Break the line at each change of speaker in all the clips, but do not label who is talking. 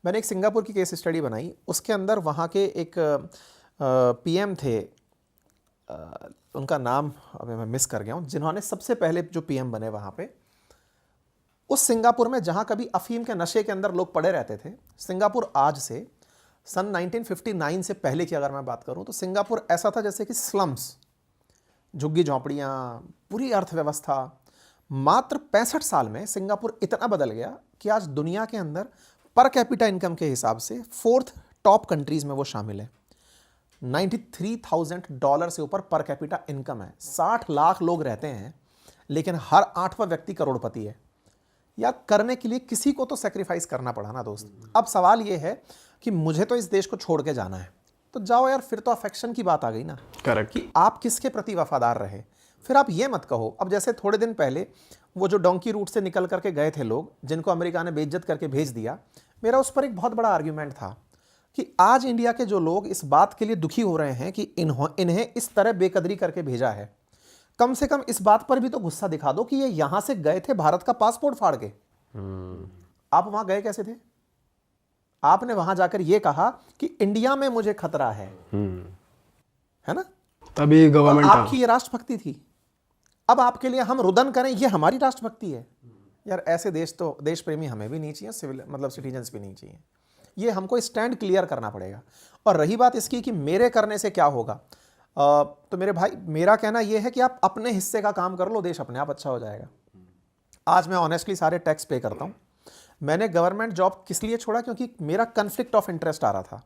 मैंने एक सिंगापुर की केस स्टडी बनाई, उसके अंदर वहाँ के एक पीएम थे, उनका नाम अभी मैं मिस कर गया हूँ, जिन्होंने सबसे पहले जो पीएम बने वहाँ पे, उस सिंगापुर में जहाँ कभी अफीम के नशे के अंदर लोग पड़े रहते थे, सिंगापुर आज से सन 1959 से पहले की अगर मैं बात करूँ तो सिंगापुर ऐसा था जैसे कि स्लम्स, झुग्गी झोंपड़ियाँ, पूरी अर्थव्यवस्था। मात्र 65 साल में सिंगापुर इतना बदल गया कि आज दुनिया के अंदर पर कैपिटा इनकम के हिसाब से 4th टॉप कंट्रीज में वो शामिल है। $93,000 से ऊपर पर कैपिटा इनकम है। 60 लाख लोग रहते हैं, लेकिन हर 8वां व्यक्ति करोड़पति है। यार, करने के लिए किसी को तो सेक्रीफाइस करना पड़ा ना दोस्त। अब सवाल ये है कि मुझे तो इस देश को छोड़ के जाना है, तो जाओ यार, फिर तो अफेक्शन की बात आ गई ना।
करेक्ट।
कि आप किसके प्रति वफादार रहे। फिर आप ये मत कहो, अब जैसे थोड़े दिन पहले वो जो डोंकी रूट से निकल करके गए थे लोग, जिनको अमेरिका ने बेइज्जत करके भेज दिया, मेरा उस पर एक बहुत बड़ा आर्ग्यूमेंट था कि आज इंडिया के जो लोग इस बात के लिए दुखी हो रहे हैं कि इन्हें इस तरह बेकदरी करके भेजा है, कम से कम इस बात पर भी तो गुस्सा दिखा दो कि ये यहां से गए थे भारत का पासपोर्ट फाड़ के। आप वहां गए कैसे थे? आपने वहां जाकर यह कहा कि इंडिया में मुझे खतरा है ना?
तभी गवर्नमेंट
आपकी ये राष्ट्रभक्ति थी। अब आपके लिए हम रुदन करें, ये हमारी राष्ट्रभक्ति है? यार, ऐसे देश प्रेमी हमें भी नहीं चाहिए, सिविल मतलब सिटीजन्स भी नहीं चाहिए। ये हमको स्टैंड क्लियर करना पड़ेगा। और रही बात इसकी कि मेरे करने से क्या होगा, तो मेरे भाई, मेरा कहना यह है कि आप अपने हिस्से का काम कर लो, देश अपने आप अच्छा हो जाएगा। आज मैं ऑनेस्टली सारे टैक्स पे करता हूँ। मैंने गवर्नमेंट जॉब किस लिए छोड़ा? क्योंकि मेरा कन्फ्लिक्ट ऑफ इंटरेस्ट आ रहा था।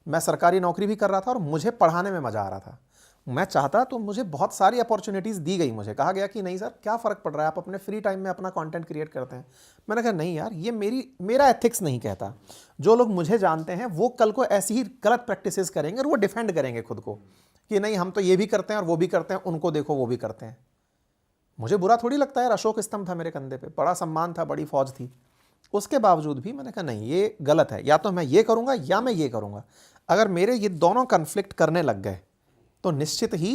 मैं सरकारी नौकरी भी कर रहा था और मुझे पढ़ाने में मज़ा आ रहा था। मैं चाहता तो मुझे बहुत सारी अपॉर्चुनिटीज़ दी गई। मुझे कहा गया कि नहीं सर, क्या फ़र्क पड़ रहा है, आप अपने फ्री टाइम में अपना कंटेंट क्रिएट करते हैं। मैंने कहा नहीं यार, ये मेरा एथिक्स नहीं कहता। जो लोग मुझे जानते हैं वो कल को ऐसी ही गलत प्रैक्टिसेस करेंगे और वो डिफेंड करेंगे खुद को कि नहीं, हम तो ये भी करते हैं और वो भी करते हैं, उनको देखो वो भी करते हैं। मुझे बुरा थोड़ी लगता है। अशोक स्तंभ था मेरे कंधे पे, बड़ा सम्मान था, बड़ी फौज थी। उसके बावजूद भी मैंने कहा नहीं, ये गलत है, या तो मैं ये करूँगा या मैं ये करूँगा। अगर मेरे ये दोनों कन्फ्लिक्ट करने लग गए तो निश्चित ही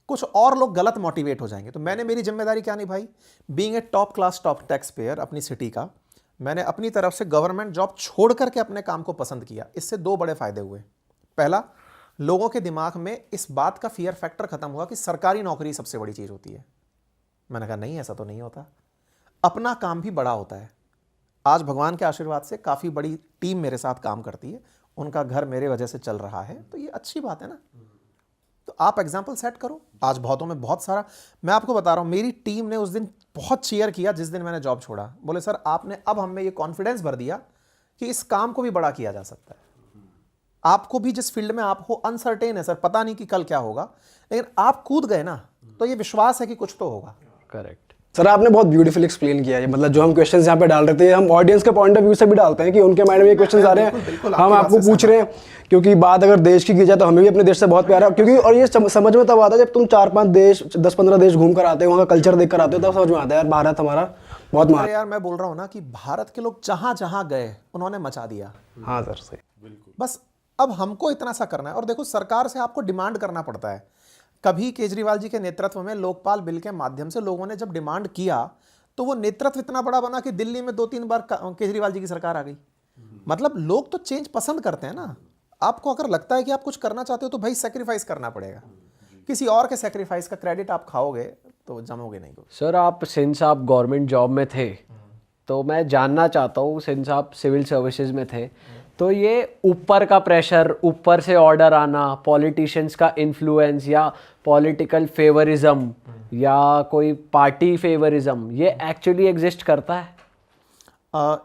कुछ और लोग गलत मोटिवेट हो जाएंगे। तो मैंने मेरी जिम्मेदारी क्या निभाई? Being a top class top tax payer अपनी सिटी का, मैंने अपनी तरफ से गवर्नमेंट जॉब छोड़ करके अपने काम को पसंद किया। इससे 2 बड़े फायदे हुए। पहला, लोगों के दिमाग में इस बात का फियर फैक्टर खत्म हुआ कि सरकारी नौकरी सबसे बड़ी चीज़ होती है। मैंने कहा नहीं, ऐसा तो नहीं होता, अपना काम भी बड़ा होता है। आज भगवान के आशीर्वाद से काफ़ी बड़ी टीम मेरे साथ काम करती है, उनका घर मेरे वजह से चल रहा है, तो ये अच्छी बात है ना। तो आप एग्जाम्पल सेट करो। आज बहुतों में बहुत सारा, मैं आपको बता रहा हूँ, मेरी टीम ने उस दिन बहुत चीयर किया जिस दिन मैंने जॉब छोड़ा। बोले सर, आपने अब हमें ये कॉन्फिडेंस भर दिया कि इस काम को भी बड़ा किया जा सकता है। आपको भी जिस फील्ड में आप हो, अनसर्टेन है सर, पता नहीं कि कल क्या होगा, लेकिन आप कूद गए ना, तो ये विश्वास है कि कुछ तो होगा।
करेक्ट सर, आपने बहुत ब्यूटीफुल एक्सप्लेन किया है। मतलब जो हम क्वेश्चंस यहाँ पे डाल रहे थे, हम ऑडियंस के पॉइंट ऑफ व्यू से भी डालते हैं कि उनके माइंड में ये क्वेश्चंस आ रहे हैं, हम आपको पूछ रहे हैं। क्योंकि बात अगर देश की जाए तो हमें भी अपने देश से बहुत प्यार है। क्योंकि और ये समझ में तब आता है जब तुम 4-5 देश, 10-15 देश घूम कर आते हो, वहाँ का कल्चर देख कर आते हो, तब समझ में आता है यार भारत हमारा बहुत महान।
यार मैं बोल रहा हूँ ना कि भारत के लोग जहां जहां गए उन्होंने मचा दिया।
हाँ सर, सही,
बिल्कुल। बस अब हमको इतना सा करना है। और देखो, सरकार से आपको डिमांड करना पड़ता है। कभी केजरीवाल जी के नेतृत्व में लोकपाल बिल के माध्यम से लोगों ने जब डिमांड किया, तो वो नेतृत्व इतना बड़ा बना कि दिल्ली में 2-3 बार केजरीवाल जी की सरकार आ गई। मतलब लोग तो चेंज पसंद करते हैं ना। आपको अगर लगता है कि आप कुछ करना चाहते हो तो भाई सेक्रीफाइस करना पड़ेगा। किसी और के सेक्रीफाइस का क्रेडिट आप खाओगे तो जमोगे नहीं।
सर, आप सिंस आप गवर्नमेंट जॉब में थे, तो मैं जानना चाहता हूँ, सिंस आप सिविल सर्विसेज में थे, तो ये ऊपर का प्रेशर, ऊपर से ऑर्डर आना, पॉलिटिशियंस का इन्फ्लुएंस या पॉलिटिकल फेवरिज्म या कोई पार्टी फेवरिज्म, ये एक्चुअली एग्जिस्ट करता है?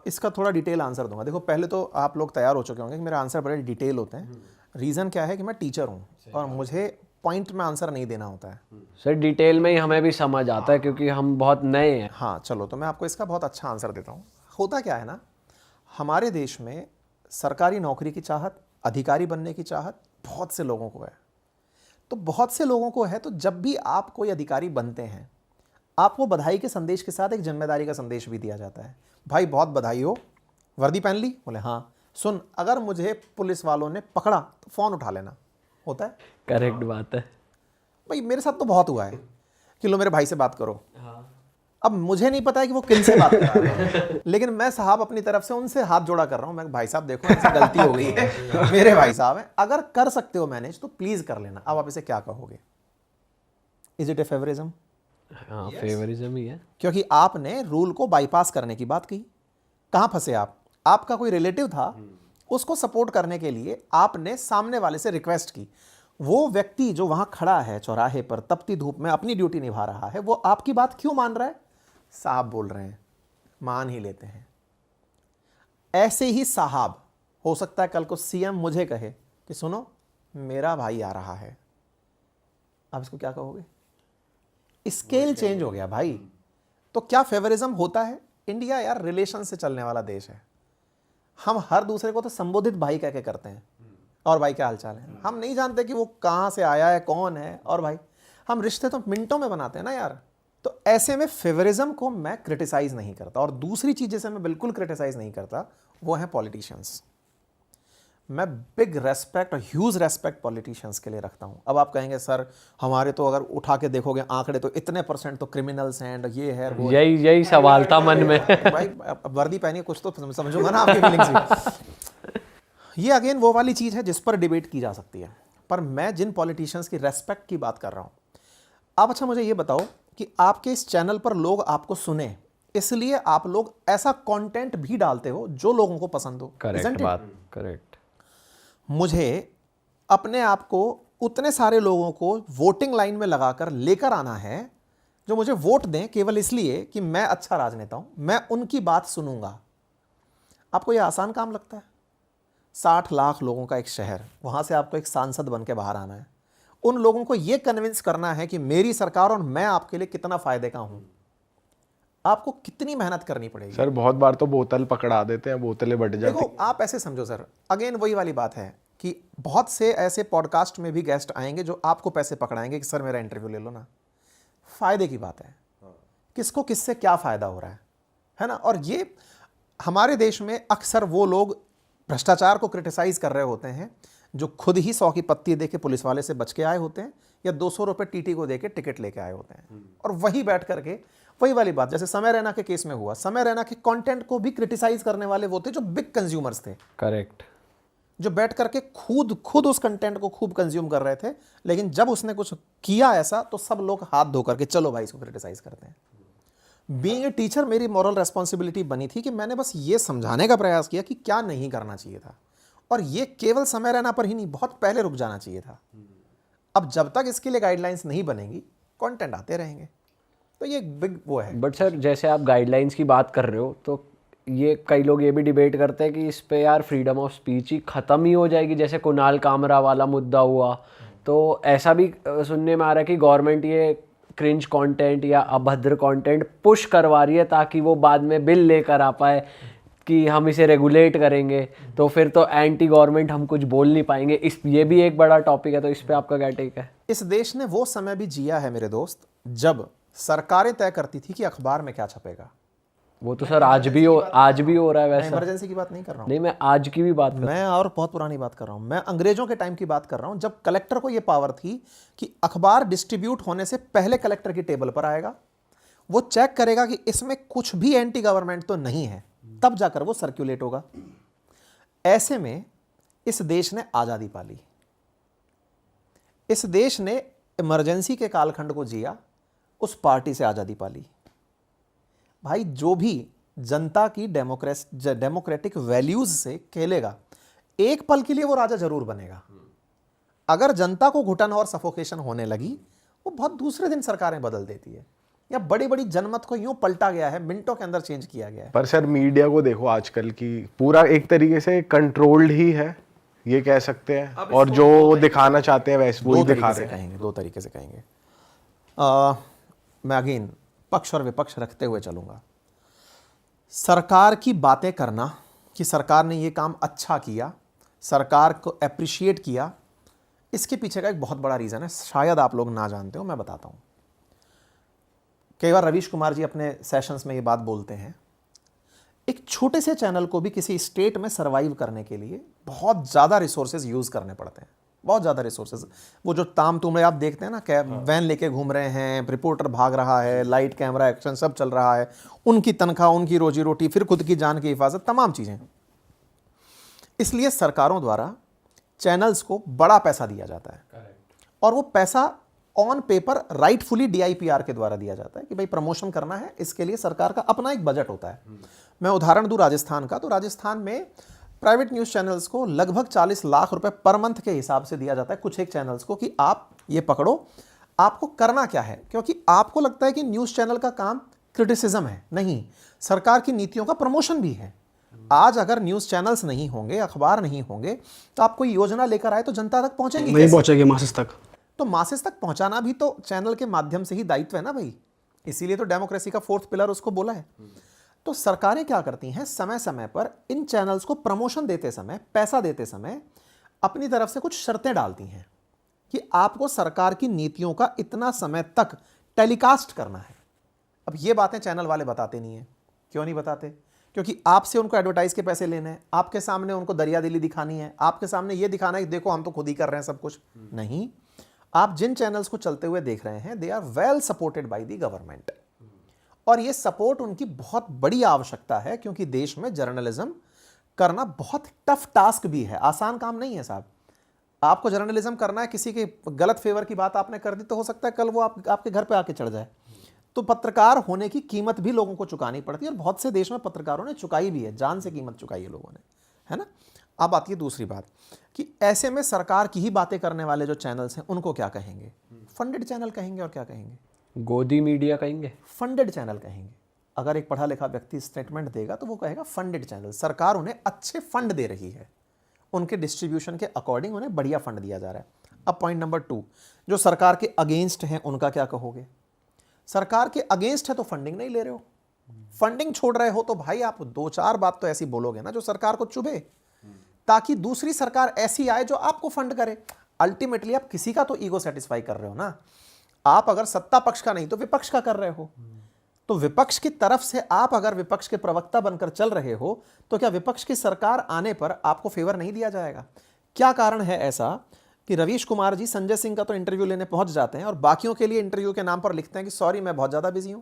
इसका थोड़ा डिटेल आंसर दूंगा। देखो, पहले तो आप लोग तैयार हो चुके होंगे कि मेरे आंसर बड़े डिटेल होते हैं। रीज़न क्या है कि मैं टीचर हूँ और मुझे पॉइंट में आंसर नहीं देना होता है।
सर, डिटेल में ही हमें भी समझ आता है क्योंकि हम बहुत नए हैं।
हाँ, चलो, तो मैं आपको इसका बहुत अच्छा आंसर देता हूँ। होता क्या है ना, हमारे देश में सरकारी नौकरी की चाहत, अधिकारी बनने की चाहत बहुत से लोगों को है। तो बहुत से लोगों को है, तो जब भी आप कोई अधिकारी बनते हैं, आपको बधाई के संदेश के साथ एक जिम्मेदारी का संदेश भी दिया जाता है। भाई बहुत बधाई हो, वर्दी पहन ली? बोले हाँ। सुन, अगर मुझे पुलिस वालों ने पकड़ा तो फ़ोन उठा लेना। होता है?
करेक्ट बात है
भाई, मेरे साथ तो बहुत हुआ है कि लो मेरे भाई से बात करो। अब मुझे नहीं पता है कि वो किन से बात कर रहा है, लेकिन मैं साहब अपनी तरफ से उनसे हाथ जोड़ा कर रहा हूं। मैं भाई साहब देखो इनसे गलती हो गई है, मेरे भाई साहब हैं, अगर कर सकते हो मैनेज तो प्लीज कर लेना। अब आप इसे क्या कहोगे? Is it A favouritism?
हाँ, फेवरिज्म ही है।
क्योंकि आपने रूल को बाईपास करने की बात की। कहां फंसे आप? आपका कोई रिलेटिव था, उसको सपोर्ट करने के लिए आपने सामने वाले से रिक्वेस्ट की। वो व्यक्ति जो वहां खड़ा है चौराहे पर तपती धूप में अपनी ड्यूटी निभा रहा है, वो आपकी बात क्यों मान रहा है? साहब बोल रहे हैं, मान ही लेते हैं। ऐसे ही साहब हो सकता है कल को सीएम मुझे कहे कि सुनो मेरा भाई आ रहा है, आप इसको क्या कहोगे? स्केल चेंज हो गया भाई। तो क्या फेवरिज्म होता है? इंडिया यार रिलेशन से चलने वाला देश है। हम हर दूसरे को तो संबोधित भाई कह के करते हैं, और भाई क्या हालचाल है। हम नहीं जानते कि वो कहाँ से आया है, कौन है, और भाई हम रिश्ते तो मिनटों में बनाते हैं ना यार। तो ऐसे में फेवरिज्म को मैं क्रिटिसाइज नहीं करता। और दूसरी चीज जिसे मैं बिल्कुल क्रिटिसाइज नहीं करता वो है पॉलिटिशियंस। मैं बिग रेस्पेक्ट और ह्यूज रेस्पेक्ट पॉलिटिशियंस के लिए रखता हूं। अब आप कहेंगे सर हमारे तो अगर उठा के देखोगे आंकड़े तो इतने % तो क्रिमिनल्स हैं, ये है वो है।
यही सवाल था मन में।
भाई अब वर्दी पहनी कुछ तो समझूंगा ना आपकी फीलिंग्स भी। ये अगेन वो वाली चीज है जिस पर डिबेट की जा सकती है, पर मैं जिन पॉलिटिशियंस की रेस्पेक्ट की बात कर रहा हूं। आप अच्छा मुझे ये बताओ कि आपके इस चैनल पर लोग आपको सुने, इसलिए आप लोग ऐसा कंटेंट भी डालते हो जो लोगों को पसंद हो।
करेक्ट बात, करेक्ट।
मुझे अपने आप को उतने सारे लोगों को वोटिंग लाइन में लगाकर लेकर आना है जो मुझे वोट दें केवल इसलिए कि मैं अच्छा राजनेता हूं, मैं उनकी बात सुनूंगा। आपको यह आसान काम लगता है? 60 लाख लोगों का एक शहर, वहां से आपको एक सांसद बन के बाहर आना है, उन लोगों को यह कन्विंस करना है कि मेरी सरकार और मैं आपके लिए कितना फायदे का हूं। आपको कितनी मेहनत करनी पड़ेगी
सर? बहुत बार तो बोतल पकड़ा देते हैं, बोतलें बट जाती।
देखो आप ऐसे समझो सर, अगेन वही वाली बात है कि बहुत से ऐसे पॉडकास्ट में भी गेस्ट आएंगे जो आपको पैसे पकड़ाएंगे कि सर मेरा इंटरव्यू ले लो ना। फायदे की बात है, किसको किससे क्या फायदा हो रहा है ना। और ये हमारे देश में अक्सर वो लोग भ्रष्टाचार को क्रिटिसाइज कर रहे होते हैं जो खुद ही 100 की पत्ती दे के पुलिस वाले से बच के आए होते हैं, या 200 रुपये टीटी को दे के टिकट लेके आए होते हैं। और वही बैठ करके वही वाली बात, जैसे समय रैना के केस में हुआ, समय रैना के कंटेंट को भी क्रिटिसाइज करने वाले वो थे जो बिग कंज्यूमर्स थे,
करेक्ट,
जो बैठ करके खुद उस कंटेंट को खूब कंज्यूम कर रहे थे। लेकिन जब उसने कुछ किया ऐसा तो सब लोग हाथ धो करके चलो भाई इसको क्रिटिसाइज करते हैं। बीइंग ए टीचर मेरी मॉरल रेस्पॉन्सिबिलिटी बनी थी कि मैंने बस ये समझाने का प्रयास किया कि क्या नहीं करना चाहिए था, और ये केवल समय रहना पर ही नहीं, बहुत पहले रुक जाना चाहिए था। अब जब तक इसके लिए गाइडलाइंस नहीं बनेंगी कंटेंट आते रहेंगे। तो ये बिग वो है।
बट सर जैसे आप गाइडलाइंस की बात कर रहे हो, तो ये कई लोग ये भी डिबेट करते हैं कि इस पे यार फ्रीडम ऑफ स्पीच ही ख़त्म ही हो जाएगी, जैसे कुणाल कामरा वाला मुद्दा हुआ। तो ऐसा भी सुनने में आ रहा है कि गवर्नमेंट ये क्रिंज कंटेंट या अभद्र कंटेंट पुश करवा रही है ताकि वो बाद में बिल लेकर आ पाए कि हम इसे रेगुलेट करेंगे, तो फिर तो एंटी गवर्नमेंट हम कुछ बोल नहीं पाएंगे। ये भी एक बड़ा टॉपिक है, तो इस पे आपका क्या टेक है?
इस देश ने वो समय भी जिया है मेरे दोस्त जब सरकारें तय करती थी कि अखबार में क्या छपेगा।
वो तो सर आज भी हो रहा है वैसा।
इमरजेंसी की बात नहीं कर रहा हूँ
नहीं, मैं आज की भी बात कर
मैं, और बहुत पुरानी बात कर रहा हूँ मैं, अंग्रेजों के टाइम की बात कर रहा हूँ जब कलेक्टर को यह पावर थी कि अखबार डिस्ट्रीब्यूट होने से पहले कलेक्टर की टेबल पर आएगा, वो चेक करेगा कि इसमें कुछ भी एंटी गवर्नमेंट तो नहीं है, तब जाकर वो सर्कुलेट होगा। ऐसे में इस देश ने आजादी पाली, इस देश ने इमरजेंसी के कालखंड को जिया, उस पार्टी से आजादी पाली। भाई जो भी जनता की डेमोक्रेटिक वैल्यूज से खेलेगा, एक पल के लिए वो राजा जरूर बनेगा। अगर जनता को घुटन और सफोकेशन होने लगी, वो बहुत दूसरे दिन सरकारें बदल देती है, या बड़ी बड़ी जनमत को यूं पलटा गया है, मिनटों के अंदर चेंज किया गया है।
पर सर मीडिया को देखो आजकल की पूरा एक तरीके से कंट्रोल्ड ही है, ये कह सकते हैं, और जो दिखाना चाहते हैं वैसे वही दिखा रहे हैं।
दो तरीके से कहेंगे। मैं अगेन पक्ष और विपक्ष रखते हुए चलूंगा। सरकार की बातें करना कि सरकार ने ये काम अच्छा किया, सरकार को अप्रिशिएट किया, इसके पीछे का एक बहुत बड़ा रीज़न है, शायद आप लोग ना जानते हो, मैं बताता हूँ। कई बार रवीश कुमार जी अपने सेशंस में ये बात बोलते हैं, एक छोटे से चैनल को भी किसी स्टेट में सर्वाइव करने के लिए बहुत ज़्यादा रिसोर्सेज यूज़ करने पड़ते हैं। बहुत ज़्यादा रिसोर्सेज। वो जो ताम तुमड़े आप देखते हैं ना, कैब वैन लेके घूम रहे हैं, रिपोर्टर भाग रहा है, लाइट कैमरा एक्शन सब चल रहा है, उनकी तनख्वाह, उनकी रोजी रोटी, फिर खुद की जान की हिफाजत, तमाम चीज़ें। इसलिए सरकारों द्वारा चैनल्स को बड़ा पैसा दिया जाता है और वो पैसा ऑन पेपर राइटफुली DIPR के द्वारा दिया जाता है कि भाई प्रमोशन करना है, इसके लिए सरकार का अपना एक बजट होता है। मैं उदाहरण दूं राजस्थान का, तो राजस्थान में प्राइवेट न्यूज़ चैनल्स को लगभग 40 लाख रुपए पर मंथ के हिसाब से दिया जाता है कुछ एक चैनल्स को, कि आप ये पकड़ो, आपको करना क्या है। क्योंकि आपको लगता है कि न्यूज़ चैनल का काम क्रिटिसिज्म है, नहीं, सरकार की नीतियों का प्रमोशन भी है। आज अगर न्यूज़ चैनल्स नहीं होंगे, अखबार नहीं होंगे, तो आप कोई योजना लेकर आए तो जनता तक पहुंचेंगी
नहीं पहुंचेगी मासेस तक।
तो मासेस तक पहुंचाना भी तो चैनल के माध्यम से ही दायित्व है ना भाई। इसीलिए तो डेमोक्रेसी का 4th पिलर उसको बोला है। तो सरकारें क्या करती हैं, समय समय पर इन चैनल्स को प्रमोशन देते समय, पैसा देते समय अपनी तरफ से कुछ शर्तें डालती हैं कि आपको सरकार की नीतियों का इतना समय तक टेलीकास्ट करना है। अब ये बातें चैनल वाले बताते नहीं हैं। क्यों नहीं बताते? क्योंकि आपसे उनको एडवर्टाइज के पैसे लेने हैं, आपके सामने उनको दरियादिली दिखानी है, आपके सामने ये दिखाना है कि देखो हम तो खुद ही कर रहे हैं सब कुछ। नहीं, आप जिन चैनल्स को चलते हुए देख रहे हैं, they are well supported by the government, और ये सपोर्ट उनकी बहुत बड़ी आवश्यकता है, क्योंकि देश में जर्नलिज्म करना बहुत टफ टास्क भी है, आसान काम नहीं है साहब। आपको जर्नलिज्म करना है, किसी के गलत फेवर की बात आपने कर दी तो हो सकता है कल वो आपके घर पे आके चढ़ जाए। तो पत्रकार होने की कीमत भी लोगों को चुकानी पड़ती है, और बहुत से देश में पत्रकारों ने चुकाई भी है, जान से कीमत चुकाई है लोगों ने, है ना। अब आती है दूसरी बात कि ऐसे में सरकार की ही बातें करने वाले जो चैनल्स हैं उनको क्या कहेंगे? फंडेड चैनल कहेंगे। और क्या कहेंगे?
गोदी मीडिया कहेंगे,
फंडेड चैनल कहेंगे। अगर एक पढ़ा लिखा व्यक्ति स्टेटमेंट देगा तो वो कहेगा फंडेड चैनल। सरकार उन्हें अच्छे फंड दे रही है, उनके डिस्ट्रीब्यूशन के अकॉर्डिंग उन्हें बढ़िया फंड दिया जा रहा है। अब पॉइंट नंबर 2, जो सरकार के अगेंस्ट हैं उनका क्या कहोगे? सरकार के अगेंस्ट है तो फंडिंग नहीं ले रहे हो, फंडिंग छोड़ रहे हो तो भाई आप 2-4 बात तो ऐसी बोलोगे ना जो सरकार को चुभे, ताकि दूसरी सरकार ऐसी आए जो आपको फंड करे। अल्टीमेटली आप किसी का तो ईगो सेटिस्फाई कर रहे हो ना। आप अगर सत्ता पक्ष का नहीं तो विपक्ष का कर रहे हो, तो विपक्ष की तरफ से आप अगर विपक्ष के प्रवक्ता बनकर चल रहे हो तो क्या विपक्ष की सरकार आने पर आपको फेवर नहीं दिया जाएगा? क्या कारण है ऐसा कि रवीश कुमार जी संजय सिंह का तो इंटरव्यू लेने पहुंच जाते हैं और बाकियों के लिए इंटरव्यू के नाम पर लिखते हैं कि सॉरी मैं बहुत ज़्यादा बिजी हूं?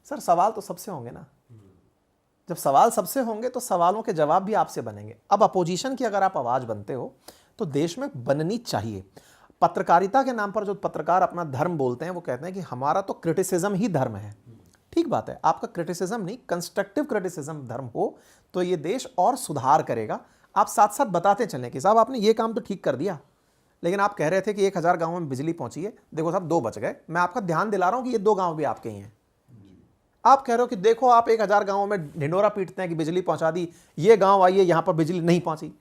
सर सवाल तो सबसे होंगे ना। जब सवाल सबसे होंगे तो सवालों के जवाब भी आपसे बनेंगे। अब अपोजिशन की अगर आप आवाज़ बनते हो तो देश में बननी चाहिए। पत्रकारिता के नाम पर जो पत्रकार अपना धर्म बोलते हैं वो कहते हैं कि हमारा तो क्रिटिसिज्म ही धर्म है। ठीक बात है, आपका क्रिटिसिज्म नहीं, कंस्ट्रक्टिव क्रिटिसिज्म धर्म हो तो ये देश और सुधार करेगा। आप साथ साथ बताते चलें कि साहब आपने ये काम तो ठीक कर दिया, लेकिन आप कह रहे थे कि 1000 गाँव में बिजली पहुंची है, देखो साहब 2 बच गए। मैं आपका ध्यान दिला रहा हूं कि ये 2 गाँव भी आपके ही हैं। आप कह रहे हो कि देखो आप 1000 गाँवों में ढिंडोरा पीटते हैं कि बिजली पहुंचा दी, ये गाँव आइए यहाँ पर बिजली नहीं पहुंची।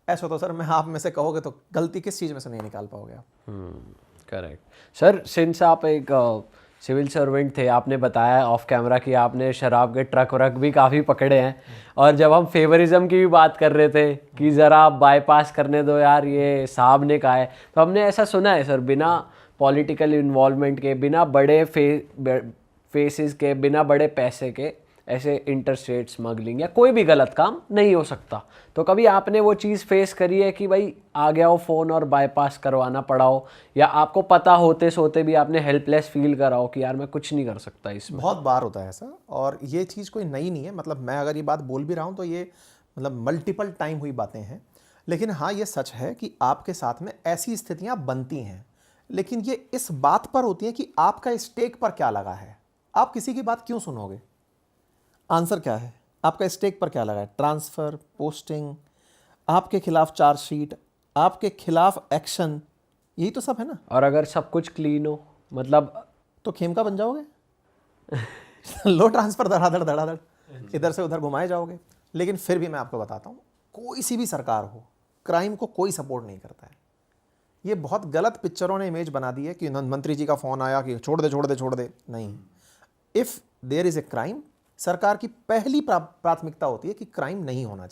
ऐसा तो सर मैं आप में से कहोगे तो गलती किस चीज़ में से नहीं निकाल पाओगे आप?
करेक्ट। सर सिंस आप एक सिविल सर्वेंट थे, आपने बताया ऑफ कैमरा कि आपने शराब के ट्रक व्रक भी काफ़ी पकड़े हैं, और जब हम फेवरिज्म की भी बात कर रहे थे कि ज़रा आप बाईपास करने दो यार, ये साहब ने कहा है, तो हमने ऐसा सुना है सर, बिना पॉलिटिकल इन्वॉल्वमेंट के, बिना बड़े फेसेस के, बिना बड़े पैसे के ऐसे इंटरस्टेट स्मगलिंग या कोई भी गलत काम नहीं हो सकता। तो कभी आपने वो चीज़ फेस करी है कि भाई आ गया हो फ़ोन और बाईपास करवाना पड़ा हो, या आपको पता होते सोते भी आपने हेल्पलेस फील करा हो कि यार मैं कुछ नहीं कर सकता इसमें?
बहुत बार होता है ऐसा, और ये चीज़ कोई नई नहीं है। मतलब मैं अगर ये बात बोल भी रहा हूँ तो ये मतलब मल्टीपल टाइम हुई बातें हैं। लेकिन हाँ, ये सच है कि आपके साथ में ऐसी स्थितियाँ बनती हैं, लेकिन ये इस बात पर होती है कि आपका स्टेक पर क्या लगा है। आप किसी की बात क्यों सुनोगे? आंसर क्या है? आपका स्टेक पर क्या लगा है? ट्रांसफ़र, पोस्टिंग, आपके खिलाफ चार्जशीट, आपके खिलाफ एक्शन, यही तो सब है ना।
और अगर सब कुछ क्लीन हो, मतलब
तो खेमका बन जाओगे। लो ट्रांसफ़र, धड़ाधड़ धड़ाधड़ इधर से उधर घुमाए जाओगे। लेकिन फिर भी मैं आपको बताता हूँ, कोई सी भी सरकार हो, क्राइम को कोई सपोर्ट नहीं करता है। ये बहुत गलत पिक्चरों ने इमेज बना दी है कि मंत्री जी का फ़ोन आया कि छोड़ दे छोड़ दे छोड़ दे। नहीं, if there is a crime, सरकार की पहली प्राथमिकता होती है कि क्राइम नहीं होना चाहिए।